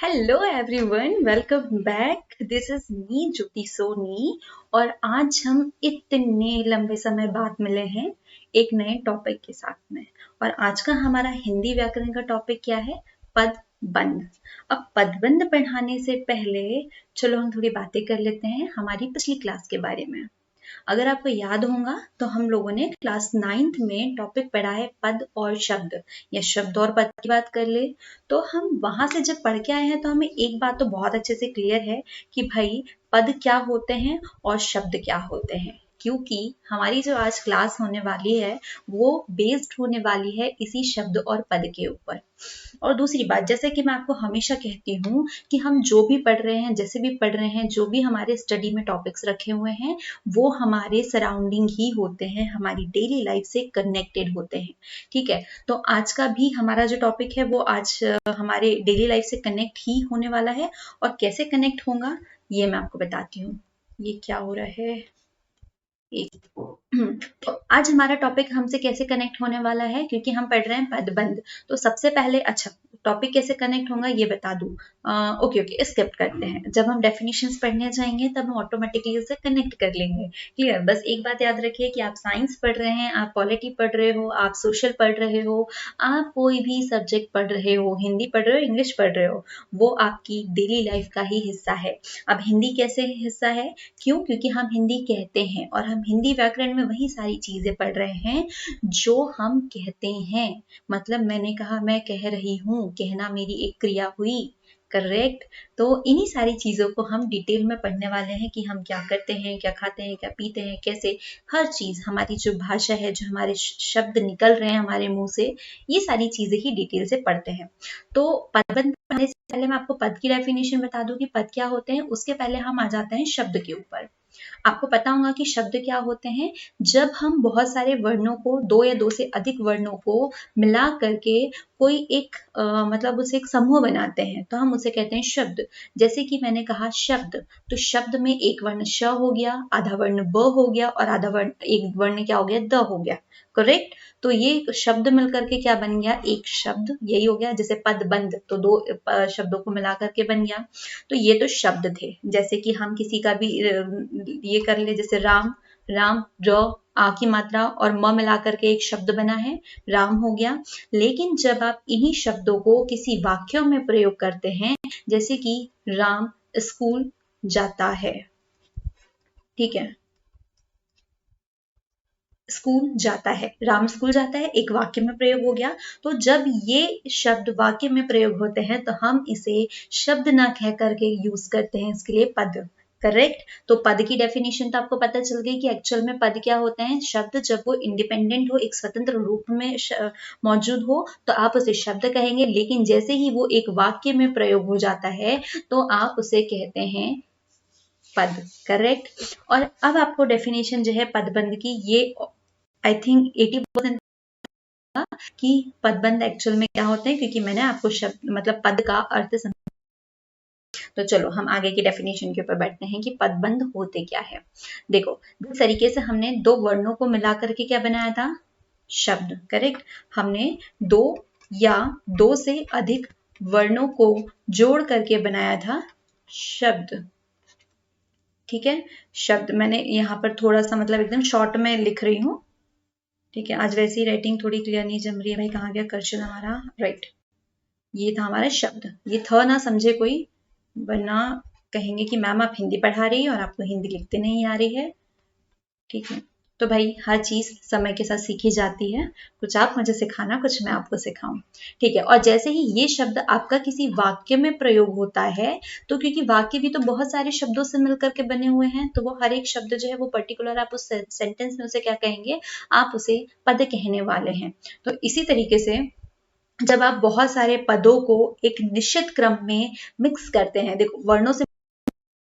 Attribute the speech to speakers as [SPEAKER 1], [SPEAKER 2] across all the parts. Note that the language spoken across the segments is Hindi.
[SPEAKER 1] Hello everyone, welcome back. This is me Jyoti Soni. और आज हम इतने लंबे समय बाद मिले हैं एक नए टॉपिक के साथ में। और आज का हमारा हिंदी व्याकरण का टॉपिक क्या है? पदबंध। अब पदबंध पढ़ाने से पहले चलो हम थोड़ी बातें कर लेते हैं हमारी पिछली क्लास के बारे में। अगर आपको याद होगा तो हम लोगों ने क्लास 9th में टॉपिक पढ़ा है पद और शब्द, या शब्द और पद की बात कर ले। तो हम वहां से जब पढ़ के आए हैं तो हमें एक बात तो बहुत अच्छे से क्लियर है कि भाई पद क्या होते हैं और शब्द क्या होते हैं, क्योंकि हमारी जो आज क्लास होने वाली है वो बेस्ड होने वाली है इसी शब्द और पद के ऊपर। और दूसरी बात, जैसे कि मैं आपको हमेशा कहती हूँ कि हम जो भी पढ़ रहे हैं, जैसे भी पढ़ रहे हैं, जो भी हमारे स्टडी में टॉपिक्स रखे हुए हैं वो हमारे सराउंडिंग ही होते हैं, हमारी डेली लाइफ से कनेक्टेड होते हैं। ठीक है, तो आज का भी हमारा जो टॉपिक है वो आज हमारे डेली लाइफ से कनेक्ट ही होने वाला है। और कैसे कनेक्ट होगा ये मैं आपको बताती हूँ। ये क्या हो रहा है? तो आज हमारा टॉपिक हमसे कैसे कनेक्ट होने वाला है, क्योंकि हम पढ़ रहे हैं पदबंध। तो सबसे पहले अच्छा टॉपिक कैसे कनेक्ट होगा ये बता दूं। ओके स्किप करते हैं। जब हम डेफिनेशंस पढ़ने जाएंगे तब हम ऑटोमेटिकली उसे कनेक्ट कर लेंगे। क्लियर? बस एक बात याद रखिए कि आप साइंस पढ़ रहे हैं, आप पॉलिटी पढ़ रहे हो, आप सोशल पढ़ रहे हो, आप कोई भी सब्जेक्ट पढ़ रहे हो, हिंदी पढ़ रहे हो, इंग्लिश पढ़ रहे हो, वो आपकी डेली लाइफ का ही हिस्सा है। अब हिंदी कैसे हिस्सा है? क्यों? क्योंकि हम हिंदी कहते हैं और हम हिंदी व्याकरण में वही सारी चीजें पढ़ रहे हैं जो हम कहते हैं। मतलब मैंने कहा, मैं कह रही हूँ, कहना मेरी एक क्रिया हुई। करेक्ट? तो इन्हीं सारी चीजों को हम डिटेल में पढ़ने वाले हैं कि हम क्या करते हैं, क्या खाते हैं, क्या पीते हैं, कैसे हर चीज, हमारी जो भाषा है, जो हमारे शब्द निकल रहे हैं हमारे मुंह से, ये सारी चीजें ही डिटेल से पढ़ते हैं। तो पदबंध पढ़ने से पहले मैं आपको पद की डेफिनेशन बता दूं कि पद क्या होते हैं। उसके पहले हम आ जाते हैं शब्द के ऊपर। आपको पता होगा कि शब्द क्या होते हैं। जब हम बहुत सारे वर्णों को, दो या दो से अधिक वर्णों को मिला करके कोई एक मतलब उसे एक समूह बनाते हैं तो हम उसे कहते हैं शब्द। जैसे कि मैंने कहा शब्द, तो शब्द में एक वर्ण श हो गया, आधा वर्ण ब हो गया और आधा वर्ण, एक वर्ण क्या हो गया, द हो गया। करेक्ट? तो ये शब्द मिलकर के क्या बन गया? एक शब्द। यही हो गया। जैसे पदबंध तो दो शब्दों को मिला करके बन गया। तो ये तो शब्द थे। जैसे कि हम किसी का भी ये कर ले, जैसे राम, राम र आ की मात्रा और म मिला करके एक शब्द बना है, राम हो गया। लेकिन जब आप इन्हीं शब्दों को किसी वाक्यों में प्रयोग करते हैं, जैसे कि राम स्कूल जाता है, ठीक है, स्कूल जाता है, राम स्कूल जाता है, एक वाक्य में प्रयोग हो गया। तो जब ये शब्द वाक्य में प्रयोग होते हैं तो हम इसे शब्द ना कह करके यूज करते हैं इसके लिए पद। करेक्ट? तो पद की डेफिनेशन तो आपको पता चल गई कि एक्चुअल में पद क्या होते हैं। शब्द जब वो इंडिपेंडेंट हो, एक स्वतंत्र रूप में मौजूद हो तो आप उसे शब्द कहेंगे, लेकिन जैसे ही वो एक वाक्य में प्रयोग हो जाता है तो आप उसे कहते हैं पद। करेक्ट? और अब आपको डेफिनेशन जो है पदबंध की, ये आई थिंक 80% कि पदबंध एक्चुअल में क्या होते हैं, क्योंकि मैंने आपको शब्द मतलब पद का अर्थ समझा। तो चलो हम आगे की डेफिनेशन के ऊपर बैठते हैं कि पदबंध होते क्या है। देखो, जिस तरीके से हमने दो वर्णों को मिला करके क्या बनाया था? शब्द। करेक्ट? हमने दो या दो से अधिक वर्णों को जोड़ करके बनाया था शब्द। ठीक है? शब्द मैंने यहाँ पर थोड़ा सा मतलब एकदम शॉर्ट में लिख रही हूँ। ठीक है, आज वैसी राइटिंग थोड़ी क्लियर नहीं जम रही है। भाई कहाँ गया कर्षण हमारा? राइट, ये था हमारा शब्द। ये थ ना समझे कोई, वरना कहेंगे कि मैम आप हिंदी पढ़ा रही है और आपको हिंदी लिखते नहीं आ रही है। ठीक है, तो भाई हर चीज समय के साथ सीखी जाती है। कुछ आप मुझे सिखाना, कुछ मैं आपको सिखाऊं। ठीक है, और जैसे ही ये शब्द आपका किसी वाक्य में प्रयोग होता है, तो क्योंकि वाक्य भी तो बहुत सारे शब्दों से मिलकर के बने हुए हैं, तो वो हर एक शब्द जो है वो पर्टिकुलर आप उस सेंटेंस में उसे क्या कहेंगे? आप उसे पद कहने वाले हैं। तो इसी तरीके से जब आप बहुत सारे पदों को एक निश्चित क्रम में मिक्स करते हैं, देखो वर्णों से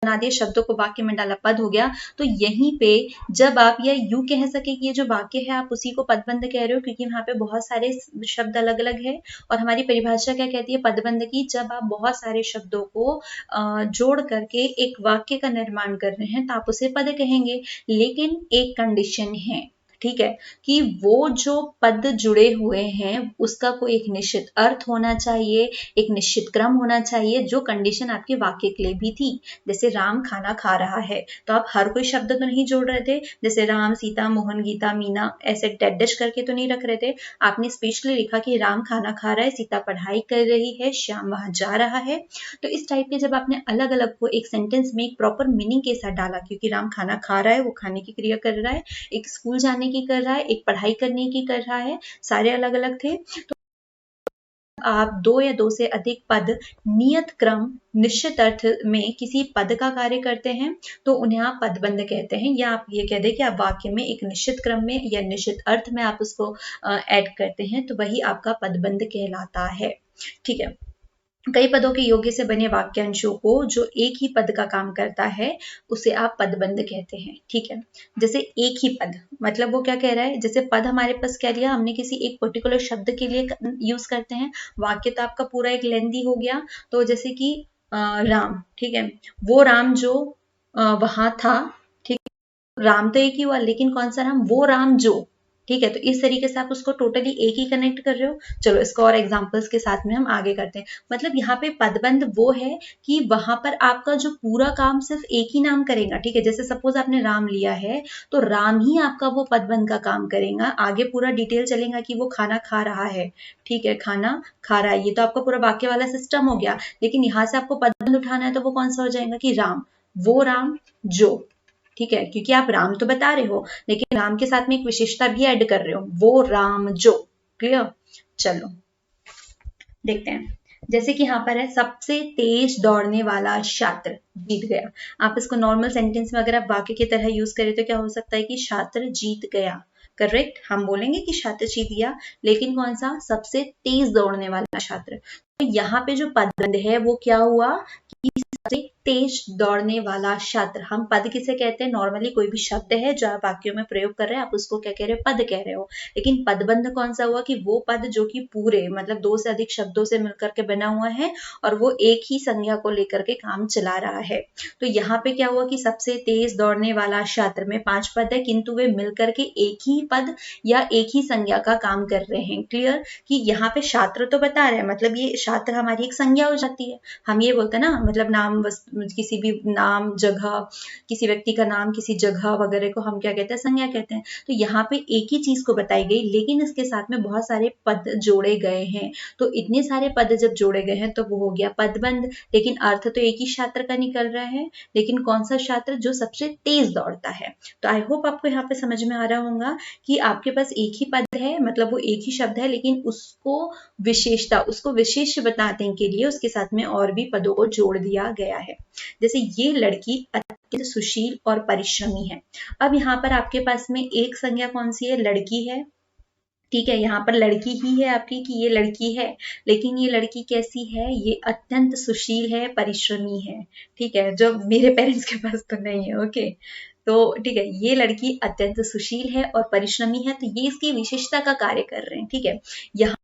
[SPEAKER 1] बना दिए, शब्दों को वाक्य में डाला, पद हो गया। तो यहीं पे जब आप या यूं कह सके कि ये जो वाक्य है आप उसी को पदबंध कह रहे हो, क्योंकि वहां पे बहुत सारे शब्द अलग अलग है। और हमारी परिभाषा क्या कहती है पदबंध की? जब आप बहुत सारे शब्दों को जोड़ करके एक वाक्य का निर्माण कर रहे हैं तो आप उसे पद कहेंगे। लेकिन एक कंडीशन है, ठीक है, कि वो जो पद जुड़े हुए हैं उसका कोई एक निश्चित अर्थ होना चाहिए, एक निश्चित क्रम होना चाहिए, जो कंडीशन आपके वाक्य के लिए भी थी। जैसे राम खाना खा रहा है, तो आप हर कोई शब्द तो नहीं जोड़ रहे थे, जैसे राम, सीता, मोहन, गीता, मीना ऐसे डैश करके तो नहीं रख रहे थे। आपने स्पेशली लिखा कि राम खाना खा रहा है, सीता पढ़ाई कर रही है, श्याम वहां जा रहा है। तो इस टाइप के जब आपने अलग अलग को एक सेंटेंस में एक प्रॉपर मीनिंग के साथ डाला, क्योंकि राम खाना खा रहा है, वो खाने की क्रिया कर रहा है, एक स्कूल जाने की कर रहा है, एक पढ़ाई करने की कर रहा है, सारे अलग अलग थे। तो आप दो या दो से अधिक पद नियत क्रम निश्चित अर्थ में किसी पद का कार्य करते हैं तो उन्हें आप पदबंध कहते हैं, या आप ये कह दें कि आप वाक्य में एक निश्चित क्रम में या निश्चित अर्थ में आप उसको ऐड करते हैं, तो वही आपका पदबंध कहलाता है। ठीक है, कई पदों के योग्य से बने वाक्यांशों को जो एक ही पद का काम करता है उसे आप पदबंध कहते हैं। ठीक है, जैसे एक ही पद मतलब वो क्या कह रहा है, जैसे पद हमारे पास क्या लिया हमने, किसी एक पर्टिकुलर शब्द के लिए यूज करते हैं। वाक्य तो आपका पूरा एक लेंदी हो गया, तो जैसे कि राम, ठीक है, वो राम जो वहां था, ठीक, राम तो एक ही हुआ, लेकिन कौन सा राम, वो राम जो, ठीक है, तो इस तरीके से आप उसको टोटली एक ही कनेक्ट कर रहे हो। चलो इसको और एग्जांपल्स के साथ में हम आगे करते हैं। मतलब यहाँ पे पदबंध वो है कि वहां पर आपका जो पूरा काम सिर्फ एक ही नाम करेगा। ठीक है, जैसे सपोज आपने राम लिया है तो राम ही आपका वो पदबंध का काम करेगा, आगे पूरा डिटेल चलेगा कि वो खाना खा रहा है, ठीक है, खाना खा रहा है, ये तो आपका पूरा वाक्य वाला सिस्टम हो गया। लेकिन यहाँ से आपको पदबंध उठाना है तो वो कौन सा हो जाएगा कि राम, वो राम जो, ठीक है, क्योंकि आप राम तो बता रहे हो लेकिन राम के साथ में एक विशेषता भी ऐड कर रहे हो, वो राम जो। क्लियर, चलो देखते हैं। जैसे कि यहाँ पर है, सबसे तेज दौड़ने वाला छात्र जीत गया। आप इसको नॉर्मल सेंटेंस में अगर आप वाक्य की तरह यूज करें तो क्या हो सकता है कि छात्र जीत गया, करेक्ट, हम बोलेंगे कि छात्र जीत गया, लेकिन कौन सा, सबसे तेज दौड़ने वाला छात्र। तो यहाँ पे जो पदबंध है वो क्या हुआ कि सबसे तेज दौड़ने वाला छात्र। हम पद किसे कहते हैं, नॉर्मली कोई भी शब्द है जो आप वाक्यों में प्रयोग कर रहे हैं आप उसको क्या कह रहे हो, पद कह रहे हो। लेकिन पदबंध कौन सा हुआ कि वो पद जो कि पूरे मतलब दो से अधिक शब्दों से मिलकर के बना हुआ है और वो एक ही संज्ञा को लेकर के काम चला रहा है। तो यहाँ पे क्या हुआ कि सबसे तेज दौड़ने वाला छात्र में 5 पद है, किंतु वे मिलकर के एक ही पद या एक ही संज्ञा का काम कर रहे हैं। क्लियर, कि यहाँ पे छात्र तो बता रहे हैं, मतलब ये छात्र हमारी एक संज्ञा हो जाती है। हम ये बोलते हैं ना, मतलब नाम किसी भी नाम, जगह, किसी व्यक्ति का नाम, किसी जगह वगैरह को हम क्या कहते हैं, संज्ञा कहते हैं। तो यहाँ पे एक ही चीज को बताई गई लेकिन इसके साथ में बहुत सारे पद जोड़े गए हैं। तो इतने सारे पद जब जोड़े गए हैं तो वो हो गया पदबंध, लेकिन अर्थ तो एक ही छात्र का निकल रहा है, लेकिन कौन सा छात्र, जो सबसे तेज दौड़ता है। तो आई होप आपको यहाँ पे समझ में आ रहा होगा कि आपके पास एक ही पद है, मतलब वो एक ही शब्द है, लेकिन उसको विशेषता, उसको विशेष बताने के लिए उसके साथ में और भी पदों को जोड़ दिया गया है। जैसे ये लड़की अत्यंत सुशील और परिश्रमी है। अब यहाँ पर आपके पास में एक संज्ञा कौन सी है, लड़की है, ठीक है, यहाँ पर लड़की ही है आपकी कि ये लड़की है, लेकिन ये लड़की कैसी है, ये अत्यंत सुशील है, परिश्रमी है। ठीक है, जो मेरे पेरेंट्स के पास तो नहीं है। ओके, तो ठीक है, ये लड़की अत्यंत सुशील है और परिश्रमी है, तो ये इसकी विशेषता का कार्य कर रहे हैं। ठीक है, यहाँ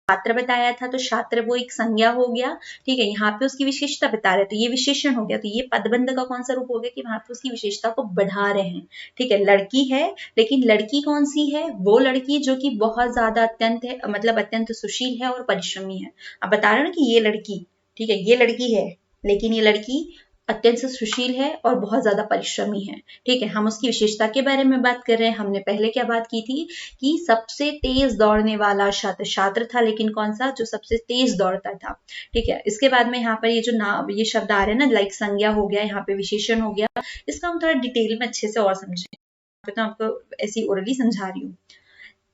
[SPEAKER 1] छात्र बताया था तो छात्र वो एक संज्ञा हो गया, ठीक है, यहाँ पे उसकी विशेषता बता रहे तो ये विशेषण हो गया। तो ये पदबंध का कौन सा रूप हो गया कि वहां पे उसकी विशेषता को बढ़ा रहे हैं। ठीक है, लड़की है, लेकिन लड़की कौन सी है, वो लड़की जो कि बहुत ज्यादा अत्यंत है, मतलब अत्यंत सुशील है और परिश्रमी है। अब बता रहे ना कि ये लड़की, ठीक है, ये लड़की है, लेकिन ये लड़की अत्यंत सुशील है और बहुत ज्यादा परिश्रमी है। ठीक है, हम उसकी विशेषता के बारे में बात कर रहे हैं। हमने पहले क्या बात की थी कि सबसे तेज दौड़ने वाला छात्र था, लेकिन कौन सा, जो सबसे तेज दौड़ता था। ठीक है, इसके बाद में यहाँ पर ये जो नाम, ये शब्द आ रहे हैं ना, लाइक संज्ञा हो गया, यहाँ पे विशेषण हो गया। इसका हम थोड़ा डिटेल में अच्छे से और समझें, तो आपको ऐसी ओरली समझा रही हूँ।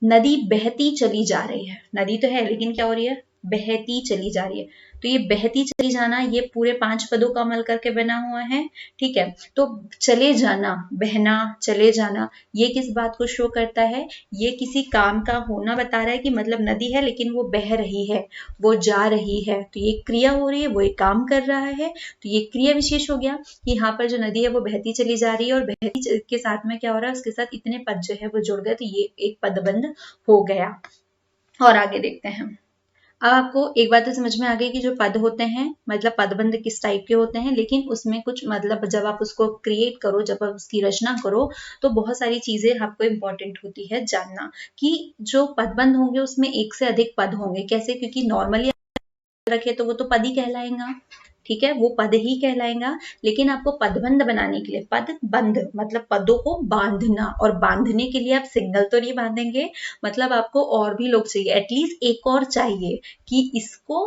[SPEAKER 1] नदी बहती चली जा रही है, नदी तो है लेकिन क्या हो रही है, बहती चली जा रही है। तो ये बहती चली जाना ये पूरे 5 पदों का मल करके बना हुआ है। ठीक है, तो चले जाना, बहना, चले जाना, ये किस बात को शो करता है, ये किसी काम का होना बता रहा है कि मतलब नदी है लेकिन वो बह रही है, वो जा रही है, तो ये क्रिया हो रही है, वो एक काम कर रहा है, तो ये क्रिया विशेष हो गया कि यहाँ पर जो नदी है वो बहती चली जा रही है और बहती के साथ में क्या हो रहा है, उसके साथ इतने पद जो है वो जुड़ गए, तो ये एक पदबंध हो गया। और आगे देखते हैं। अब आपको एक बात तो समझ में आ गई कि जो पद होते हैं मतलब पदबंध किस टाइप के होते हैं, लेकिन उसमें कुछ मतलब जब आप उसको क्रिएट करो, जब आप उसकी रचना करो, तो बहुत सारी चीजें आपको इम्पोर्टेंट होती है जानना कि जो पदबंध होंगे उसमें एक से अधिक पद होंगे। कैसे? क्योंकि नॉर्मली रखे तो वो तो पद ही कहलाएगा, ठीक है, वो पद ही कहलाएगा। लेकिन आपको पदबंध बनाने के लिए, पद बंध मतलब पदों को बांधना, और बांधने के लिए आप सिंगल तो नहीं बांधेंगे, मतलब आपको और भी लोग चाहिए, एटलीस्ट एक और चाहिए कि इसको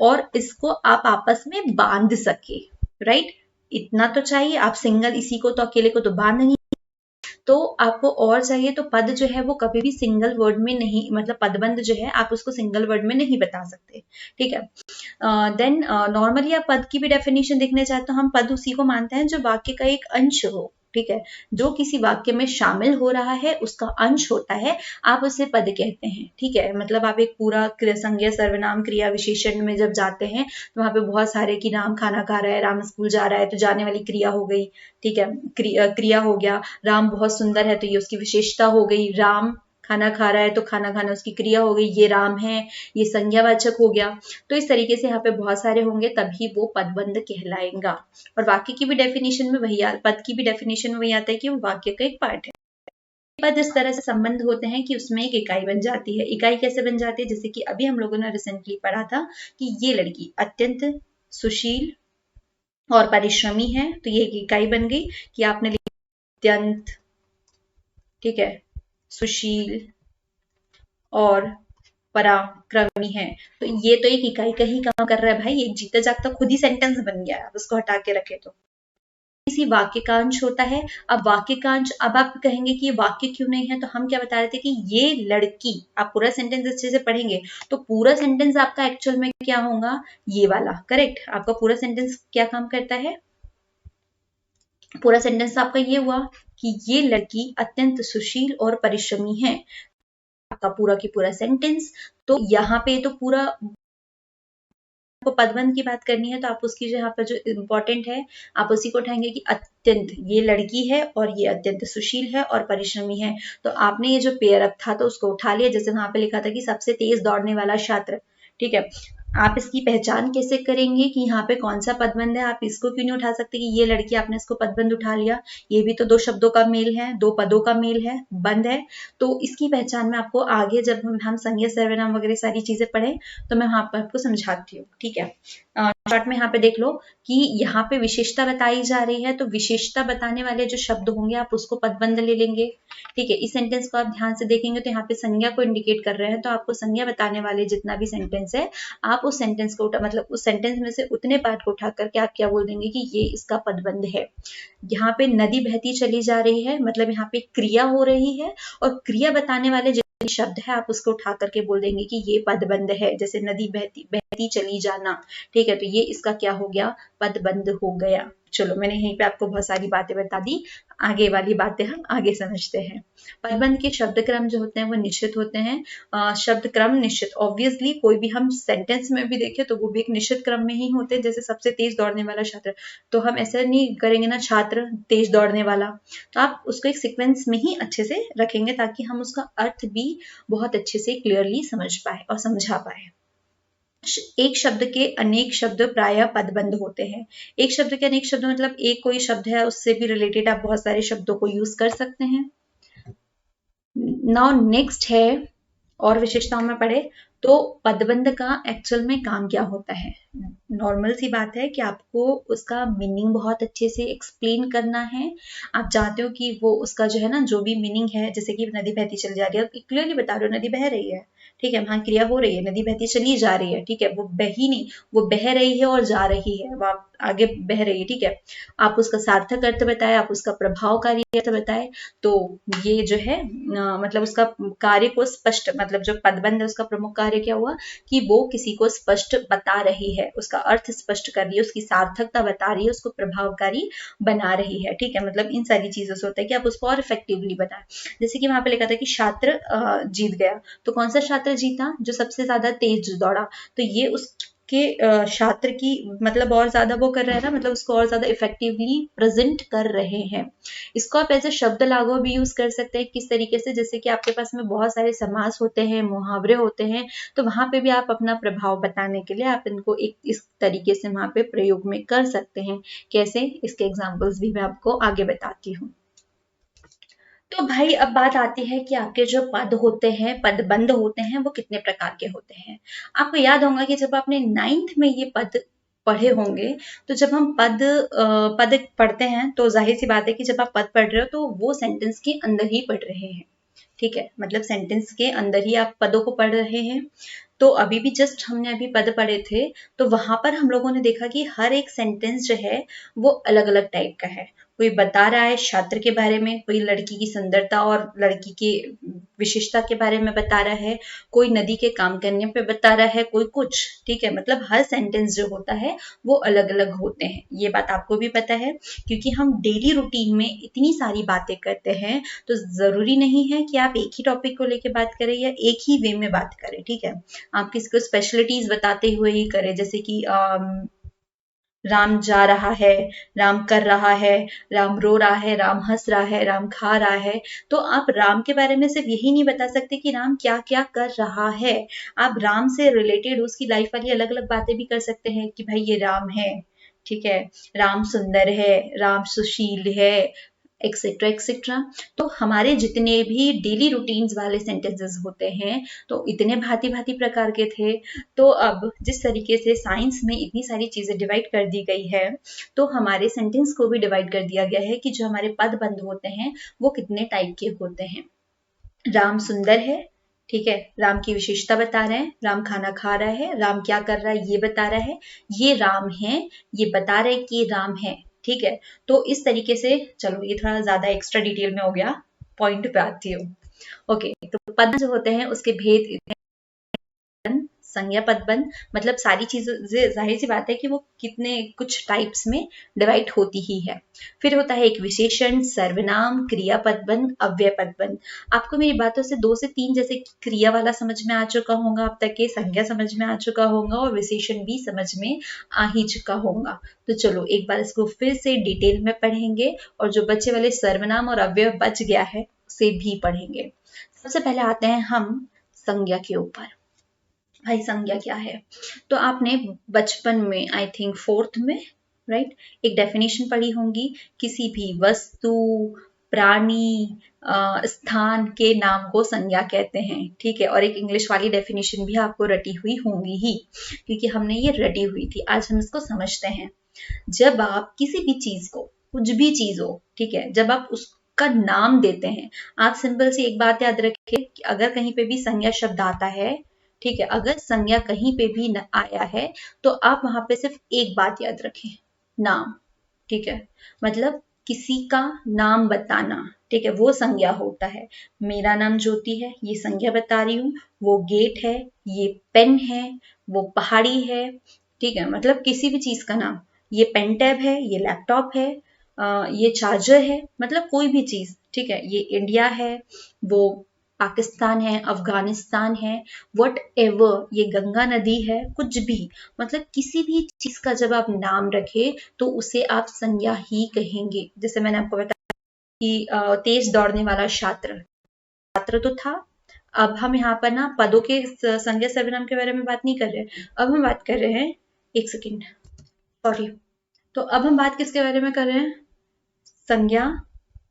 [SPEAKER 1] और इसको आप आपस में बांध सके, राइट? इतना तो चाहिए। आप सिंगल इसी को तो अकेले को तो बांध नहीं, तो आपको और चाहिए। तो पद जो है वो कभी भी सिंगल वर्ड में नहीं, मतलब पदबंध जो है आप उसको सिंगल वर्ड में नहीं बता सकते, ठीक है। देन नॉर्मली आप पद की भी डेफिनेशन देखने चाहे तो हम पद उसी को मानते हैं जो वाक्य का एक अंश हो, ठीक है, जो किसी वाक्य में शामिल हो रहा है उसका अंश होता है, आप उसे पद कहते हैं, ठीक है। मतलब आप एक पूरा संज्ञा सर्वनाम क्रिया विशेषण में जब जाते हैं तो वहां पे बहुत सारे कि राम खाना खा रहा है, राम स्कूल जा रहा है, तो जाने वाली क्रिया हो गई, ठीक है, क्रिया हो गया। राम बहुत सुंदर है तो ये उसकी विशेषता हो गई। राम खाना खा रहा है तो खाना खाना उसकी क्रिया हो गई, ये राम है, ये संज्ञावाचक हो गया। तो इस तरीके से यहाँ पे बहुत सारे होंगे तभी वो पदबंध कहलाएगा। और वाक्य की भी डेफिनेशन में वही पद की भी डेफिनेशन में वही आता है कि वो वाक्य का एक पार्ट है। पद इस तरह से संबंध होते हैं कि उसमें एक इकाई बन जाती है। इकाई कैसे बन जाती है? जैसे कि अभी हम लोगों ने रिसेंटली पढ़ा था कि ये लड़की अत्यंत सुशील और परिश्रमी है, तो ये एक इकाई बन गई कि आपने अत्यंत, ठीक है, सुशील और पराक्रमी है, तो ये तो एक इकाई का ही काम कर रहा है भाई, एक जीता जागता खुद ही सेंटेंस बन गया है, आप उसको हटा के रखे तो किसी वाक्य का अंश होता है। अब वाक्य का अंश, अब आप कहेंगे कि ये वाक्य क्यों नहीं है, तो हम क्या बता रहे थे कि ये लड़की, आप पूरा सेंटेंस अच्छे से पढ़ेंगे तो पूरा सेंटेंस आपका एक्चुअल में क्या होगा, ये वाला, करेक्ट। आपका पूरा सेंटेंस क्या काम करता है? पूरा सेंटेंस आपका ये हुआ कि ये लड़की अत्यंत सुशील और परिश्रमी है, आपका पूरा की पूरा सेंटेंस। तो यहाँ पे तो पूरा आपको पदबंध की बात करनी है तो आप उसकी जो यहाँ पर जो इम्पोर्टेंट है आप उसी को उठाएंगे कि अत्यंत, ये लड़की है और ये अत्यंत सुशील है और परिश्रमी है। तो आपने ये जो पेयर अप था तो उसको उठा लिया, जैसे वहां पे लिखा था कि सबसे तेज दौड़ने वाला छात्र, ठीक है। आप इसकी पहचान कैसे करेंगे कि यहाँ पे कौन सा पदबंध है? आप इसको क्यों नहीं उठा सकते कि ये लड़की, आपने इसको पदबंध उठा लिया, ये भी तो दो शब्दों का मेल है, दो पदों का मेल है, बंद है। तो इसकी पहचान में आपको आगे जब हम संज्ञा सर्वनाम वगैरह सारी चीजें पढ़े तो मैं वहां पर आपको समझाती हूँ, ठीक है। शॉर्ट में यहाँ पे देख लो कि यहाँ पे विशेषता बताई जा रही है, तो विशेषता बताने वाले जो शब्द होंगे आप उसको पदबंध ले लेंगे, ठीक है। इस सेंटेंस को आप ध्यान से देखेंगे तो यहाँ पे संज्ञा को इंडिकेट कर रहे हैं, तो आपको संज्ञा बताने वाले जितना भी सेंटेंस है आप उस सेंटेंस को मतलब उस सेंटेंस में से उतने पार्ट को उठा करके आप क्या बोल देंगे कि ये इसका पदबंध है। यहाँ पे नदी बहती चली जा रही है, मतलब यहाँ पे क्रिया हो रही है और क्रिया बताने वाले शब्द है आप उसको उठा करके बोल देंगे कि ये पदबंध है, जैसे नदी बहती बहती चली जाना, ठीक है, तो ये इसका क्या हो गया, पदबंध हो गया। चलो मैंने यहीं पे आपको बहुत सारी बातें बता दी, आगे वाली बातें हम आगे समझते हैं। पदबंध के शब्द क्रम जो होते हैं वो निश्चित होते हैं। शब्द क्रम निश्चित, ऑब्वियसली कोई भी हम सेंटेंस में भी देखें तो वो भी एक निश्चित क्रम में ही होते हैं। जैसे सबसे तेज दौड़ने वाला छात्र, तो हम ऐसा नहीं करेंगे ना छात्र तेज दौड़ने वाला, तो आप उसको एक सीक्वेंस में ही अच्छे से रखेंगे ताकि हम उसका अर्थ भी बहुत अच्छे से क्लियरली समझ पाए और समझा पाए। एक शब्द के अनेक शब्द प्रायः पदबंध होते हैं। एक शब्द के अनेक शब्द मतलब एक कोई शब्द है उससे भी रिलेटेड आप बहुत सारे शब्दों को यूज कर सकते हैं। नाउ नेक्स्ट है, और विशेषताओं में पढ़े तो पदबंध का एक्चुअल में काम क्या होता है। नॉर्मल सी बात है कि आपको उसका मीनिंग बहुत अच्छे से एक्सप्लेन करना है। आप चाहते हो कि वो उसका जो है ना जो भी मीनिंग है, जैसे कि नदी बहती चली जा रही है, क्लियरली बता रहे हो नदी बह रही है, ठीक है, वहां क्रिया हो रही है, नदी बहती चली जा रही है, ठीक है, वो बही नहीं, वो बह रही है और जा रही है, वो आगे बह रही है, ठीक है। आप उसका सार्थक अर्थ बताए, आप उसका प्रभावकारी अर्थ बताए, तो ये जो है मतलब उसका कार्य को स्पष्ट, मतलब जो पदबंध है उसका प्रमुख कार्य क्या हुआ कि वो किसी को स्पष्ट बता रही है, उसका अर्थ स्पष्ट कर रही है, उसकी सार्थकता बता रही है, उसको प्रभावकारी बना रही है, ठीक है। मतलब इन सारी चीजों से होता है कि आप उसको और इफेक्टिवली बताएं। जैसे कि वहां पे लिखा था कि छात्र जीत गया, तो कौन सा छात्र जीता, जो सबसे ज्यादा तेज दौड़ा, तो ये उस आपके छात्र की मतलब और ज्यादा वो कर रहे हैं ना, मतलब उसको और ज्यादा इफेक्टिवली प्रेजेंट कर रहे हैं। इसको आप एज ए शब्द लागू भी यूज कर सकते हैं। किस तरीके से, जैसे कि आपके पास में बहुत सारे समास होते हैं, मुहावरे होते हैं, तो वहां पे भी आप अपना प्रभाव बताने के लिए आप इनको एक इस तरीके से वहां पे प्रयोग में कर सकते हैं। कैसे, इसके एग्जाम्पल्स भी मैं आपको आगे बताती हूँ। तो भाई अब बात आती है कि आपके जो पद होते हैं, पदबंध होते हैं, वो कितने प्रकार के होते हैं। आपको याद होगा कि जब आपने 9th में ये पद पढ़े होंगे, तो जब हम पद पढ़ते हैं तो जाहिर सी बात है कि जब आप पद पढ़ रहे हो तो वो सेंटेंस के अंदर ही पढ़ रहे हैं। ठीक है, मतलब सेंटेंस के अंदर ही आप पदों को पढ़ रहे हैं। तो अभी भी जस्ट हमने अभी पद पढ़े थे, तो वहां पर हम लोगों ने देखा कि हर एक सेंटेंस जो है वो अलग अलग टाइप का है। कोई बता रहा है छात्र के बारे में, कोई लड़की की सुंदरता और लड़की की विशेषता के बारे में बता रहा है, कोई नदी के काम करने पे बता रहा है, कोई कुछ। ठीक है, मतलब हर सेंटेंस जो होता है वो अलग अलग होते हैं। ये बात आपको भी पता है, क्योंकि हम डेली रूटीन में इतनी सारी बातें करते हैं, तो जरूरी नहीं है कि आप एक ही टॉपिक को लेके बात करें या एक ही वे में बात करें। ठीक है, आप किसी को स्पेशलिटीज बताते हुए ही करें, जैसे कि राम जा रहा है, राम कर रहा है, राम रो रहा है, राम हंस रहा है, राम खा रहा है। तो आप राम के बारे में सिर्फ यही नहीं बता सकते कि राम क्या क्या कर रहा है, आप राम से रिलेटेड उसकी लाइफ वाली अलग अलग बातें भी कर सकते हैं कि भाई ये राम है। ठीक है, राम सुंदर है, राम सुशील है, एक्सेट्रा एक्सेट्रा। तो हमारे जितने भी डेली रूटीन्स वाले सेंटेंसेस होते हैं, तो इतने भांति भांति प्रकार के थे। तो अब जिस तरीके से साइंस में इतनी सारी चीजें डिवाइड कर दी गई है, तो हमारे सेंटेंस को भी डिवाइड कर दिया गया है कि जो हमारे पदबंध होते हैं वो कितने टाइप के होते हैं। राम सुंदर है, ठीक है, राम की विशेषता बता रहे हैं, राम खाना खा रहा है, राम क्या कर रहा है ये बता रहा है, ये राम है, ये बता रहे कि ये राम है। ठीक है, तो इस तरीके से, चलो ये थोड़ा ज्यादा एक्स्ट्रा डिटेल में हो गया, पॉइंट पे आती हूँ। ओके, तो पद जो होते हैं उसके भेद, संज्ञा पदबंध, मतलब सारी चीजें जाहिर सी बात है कि वो कितने कुछ टाइप्स में डिवाइड होती ही है। फिर होता है एक विशेषण, सर्वनाम, क्रिया पदबंध, अव्यय पदबंध। आपको मेरी बातों से 2 से 3 जैसे क्रिया वाला समझ में आ चुका होगा अब तक के, संज्ञा समझ में आ चुका होगा और विशेषण भी समझ में आ ही चुका होगा। तो चलो एक बार इसको फिर से डिटेल में पढ़ेंगे, और जो बच्चे वाले सर्वनाम और अव्यय बच गया है उसे भी पढ़ेंगे। सबसे पहले आते हैं हम संज्ञा के ऊपर। भाई संज्ञा क्या है, तो आपने बचपन में आई थिंक 4th में, राइट, एक डेफिनेशन पढ़ी होंगी, किसी भी वस्तु, प्राणी, स्थान के नाम को संज्ञा कहते हैं। ठीक है, और एक इंग्लिश वाली डेफिनेशन भी आपको रटी हुई होंगी ही, क्योंकि हमने ये रटी हुई थी। आज हम इसको समझते हैं। जब आप किसी भी चीज को, कुछ भी चीज हो, ठीक है, जब आप उसका नाम देते हैं, आप सिंपल सी एक बात याद रखें कि अगर कहीं पे भी संज्ञा शब्द आता है, ठीक है, अगर संज्ञा कहीं पे भी न आया है, तो आप वहां पे सिर्फ एक बात याद रखें, नाम। ठीक है, मतलब किसी का नाम बताना, ठीक है, वो संज्ञा होता है। मेरा नाम ज्योति है, ये संज्ञा बता रही हूँ। वो गेट है, ये पेन है, वो पहाड़ी है। ठीक है, मतलब किसी भी चीज का नाम, ये पेन टैब है, ये लैपटॉप है, ये चार्जर है, मतलब कोई भी चीज। ठीक है, ये इंडिया है, वो पाकिस्तान है, अफगानिस्तान है, वट एवर, ये गंगा नदी है, कुछ भी, मतलब किसी भी चीज का जब आप नाम रखे तो उसे आप संज्ञा ही कहेंगे। जैसे मैंने आपको बताया कि तेज दौड़ने वाला छात्र, छात्र तो था। अब हम यहाँ पर ना पदों के संज्ञा सर्वनाम के बारे में बात नहीं कर रहे, अब हम बात कर रहे हैं, एक सेकेंड, सॉरी, तो अब हम बात किसके बारे में कर रहे हैं, संज्ञा,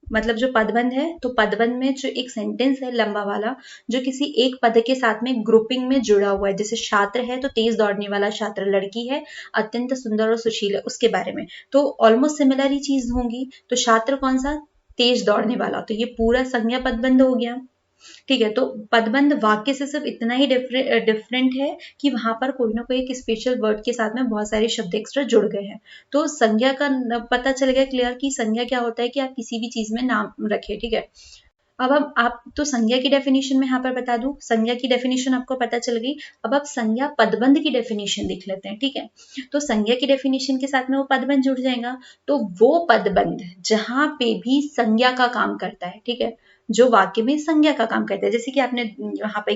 [SPEAKER 1] मतलब जो पदबंध है, तो पदबंध में जो एक सेंटेंस है लंबा वाला, जो किसी एक पद के साथ में ग्रुपिंग में जुड़ा हुआ है, जैसे छात्र है तो तेज दौड़ने वाला छात्र, लड़की है अत्यंत सुंदर और सुशील है, उसके बारे में तो ऑलमोस्ट सिमिलर ही चीज होंगी। तो छात्र कौन सा, तेज दौड़ने वाला, तो ये पूरा संज्ञा पदबंध हो गया। ठीक है, तो पदबंध वाक्य से सिर्फ इतना ही डिफरेंट है कि वहां पर कोई ना कोई एक स्पेशल वर्ड के साथ में बहुत सारे शब्द एक्स्ट्रा जुड़ गए हैं। तो संज्ञा का पता चल गया क्लियर कि संज्ञा क्या होता है, कि आप किसी भी चीज में नाम रखें। ठीक है, अब हम आप तो संज्ञा की डेफिनेशन में यहाँ पर बता दूं, संज्ञा की डेफिनेशन आपको पता चल गई। अब आप संज्ञा पदबंध की डेफिनेशन देख लेते हैं। ठीक है, तो संज्ञा की डेफिनेशन के साथ में वो पदबंध जुड़ जाएगा। तो वो पदबंध जहां पे भी संज्ञा का काम करता है, ठीक है, जो वाक्य में संज्ञा का काम करता है, जैसे कि आपने वहां पे